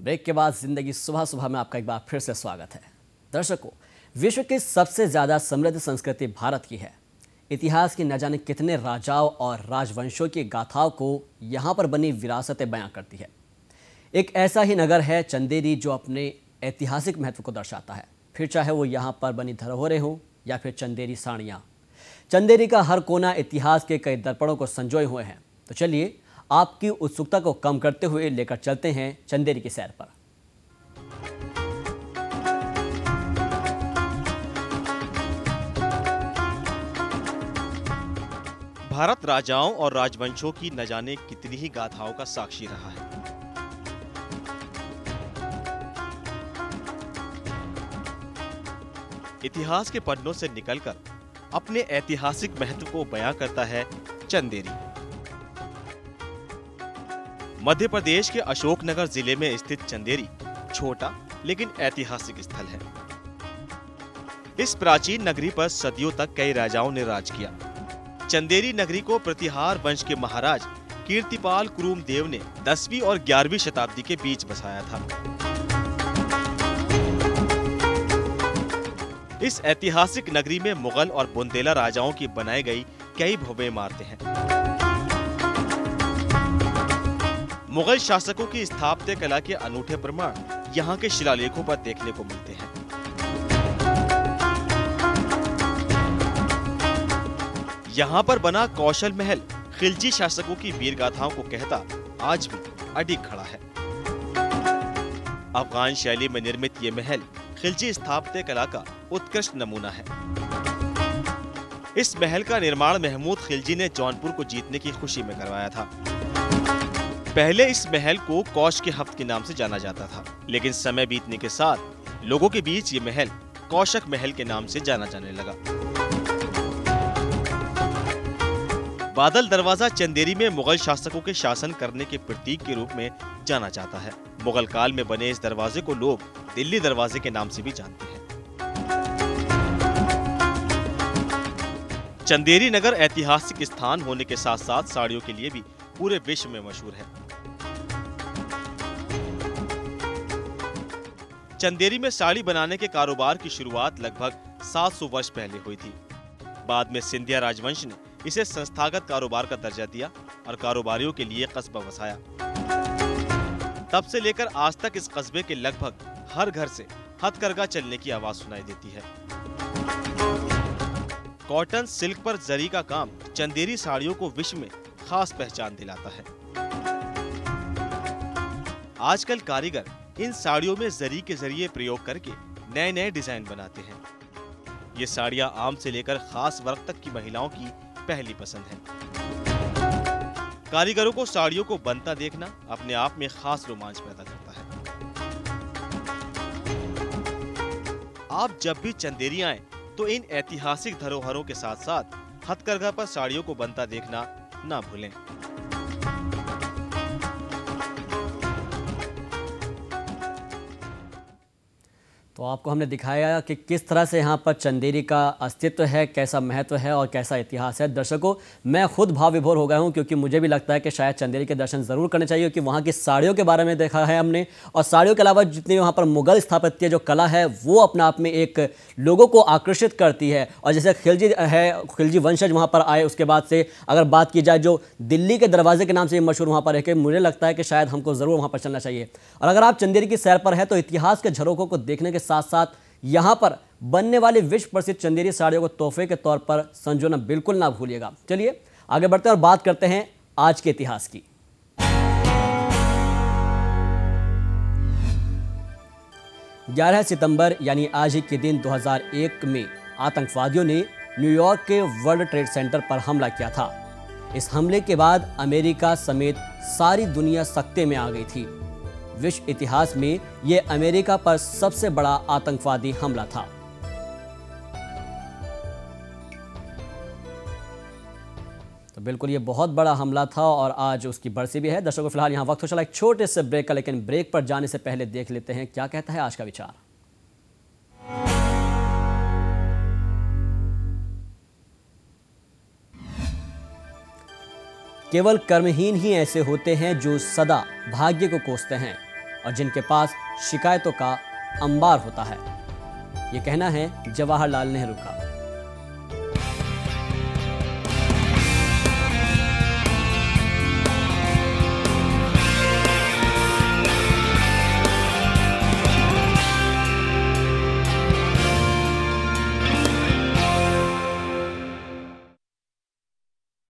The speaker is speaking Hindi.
ब्रेक के बाद जिंदगी सुबह सुबह में आपका एक बार फिर से स्वागत है। दर्शकों, विश्व की सबसे ज्यादा समृद्ध संस्कृति भारत की है। इतिहास की न जाने कितने राजाओं और राजवंशों की गाथाओं को यहाँ पर बनी विरासतें बयां करती है। एक ऐसा ही नगर है चंदेरी जो अपने ऐतिहासिक महत्व को दर्शाता है, फिर चाहे वो यहाँ पर बनी धरोहरें हों या फिर चंदेरी साड़ियाँ। चंदेरी का हर कोना इतिहास के कई दर्पणों को संजोए हुए हैं। तो चलिए आपकी उत्सुकता को कम करते हुए लेकर चलते हैं चंदेरी की सैर पर। भारत राजाओं और राजवंशों की न जाने कितनी ही गाथाओं का साक्षी रहा है। इतिहास के पन्नों से निकलकर अपने ऐतिहासिक महत्व को बयां करता है चंदेरी। मध्य प्रदेश के अशोकनगर जिले में स्थित चंदेरी छोटा लेकिन ऐतिहासिक स्थल है। इस प्राचीन नगरी पर सदियों तक कई राजाओं ने राज किया। चंदेरी नगरी को प्रतिहार वंश के महाराज कीर्तिपाल कुरुमदेव ने 10वीं और 11वीं शताब्दी के बीच बसाया था। इस ऐतिहासिक नगरी में मुगल और बुंदेला राजाओं की बनाई गई कई भव्य इमारतें हैं। मुगल शासकों की स्थापत्य कला के अनूठे प्रमाण यहाँ के शिलालेखों पर देखने को मिलते हैं। यहाँ पर बना कौशल महल खिलजी शासकों की वीर गाथाओं को कहता आज भी अडिग खड़ा है। अफगान शैली में निर्मित ये महल खिलजी स्थापत्य कला का उत्कृष्ट नमूना है। इस महल का निर्माण महमूद खिलजी ने जौनपुर को जीतने की खुशी में करवाया था। पहले इस महल को कौश के हफ्त के नाम से जाना जाता था, लेकिन समय बीतने के साथ लोगों के बीच ये महल कौशक महल के नाम से जाना जाने लगा। बादल दरवाजा चंदेरी में मुगल शासकों के शासन करने के प्रतीक के रूप में जाना जाता है। मुगल काल में बने इस दरवाजे को लोग दिल्ली दरवाजे के नाम से भी जानते हैं। चंदेरी नगर ऐतिहासिक स्थान होने के साथ साथ साड़ियों के लिए भी पूरे विश्व में मशहूर है। चंदेरी में साड़ी बनाने के कारोबार की शुरुआत लगभग 700 वर्ष पहले हुई थी। बाद में सिंधिया राजवंश ने इसे संस्थागत कारोबार का दर्जा दिया और कारोबारियों के लिए कस्बा बसाया। तब से लेकर आज तक इस कस्बे के लगभग हर घर से हथकरघा चलने की आवाज सुनाई देती है। कॉटन सिल्क पर जरी का काम चंदेरी साड़ियों को विश्व में खास पहचान दिलाता है। आजकल कारीगर इन साड़ियों में जरी के जरिए प्रयोग करके नए नए डिजाइन बनाते हैं। ये साड़ियां आम से लेकर खास वर्ग तक की महिलाओं की पहली पसंद है। कारीगरों को साड़ियों को बनता देखना अपने आप में खास रोमांच पैदा करता है। आप जब भी चंदेरी आएं, तो इन ऐतिहासिक धरोहरों के साथ साथ हथकरघा पर साड़ियों को बनता देखना ना भूलें। तो आपको हमने दिखाया कि किस तरह से यहाँ पर चंदेरी का अस्तित्व है, कैसा महत्व है और कैसा इतिहास है। दर्शकों, मैं खुद भाव विभोर हो गया हूँ क्योंकि मुझे भी लगता है कि शायद चंदेरी के दर्शन ज़रूर करने चाहिए, क्योंकि वहाँ की साड़ियों के बारे में देखा है हमने, और साड़ियों के अलावा जितनी वहाँ पर मुगल स्थापत्य जो कला है वो अपने आप में एक लोगों को आकर्षित करती है। और जैसे खिलजी है, खिलजी वंशज वहाँ पर आए, उसके बाद से अगर बात की जाए जो दिल्ली के दरवाजे के नाम से मशहूर वहाँ पर है, कि मुझे लगता है कि शायद हमको ज़रूर वहाँ पर चलना चाहिए। और अगर आप चंदेरी की सैर पर है तो इतिहास के झरोखों को देखने के साथ साथ यहां पर बनने वाली विश्व प्रसिद्ध चंदेरी साड़ियों को तोहफे के तौर पर संजोना बिल्कुल ना भूलिएगा। चलिए आगे बढ़ते हैं और बात करते हैं आज के इतिहास की। 11 सितंबर यानी आज ही के दिन 2001 में आतंकवादियों ने न्यूयॉर्क के वर्ल्ड ट्रेड सेंटर पर हमला किया था। इस हमले के बाद अमेरिका समेत सारी दुनिया सख्ते में आ गई थी। विश्व इतिहास में यह अमेरिका पर सबसे बड़ा आतंकवादी हमला था। तो बिल्कुल ये बहुत बड़ा हमला था और आज उसकी बरसी भी है। दर्शकों, फिलहाल यहाँ वक्त हो चला एक छोटे से ब्रेक का, लेकिन ब्रेक पर जाने से पहले देख लेते हैं क्या कहता है आज का विचार। केवल कर्महीन ही ऐसे होते हैं जो सदा भाग्य को कोसते हैं और जिनके पास शिकायतों का अंबार होता है। ये कहना है जवाहरलाल नेहरू का।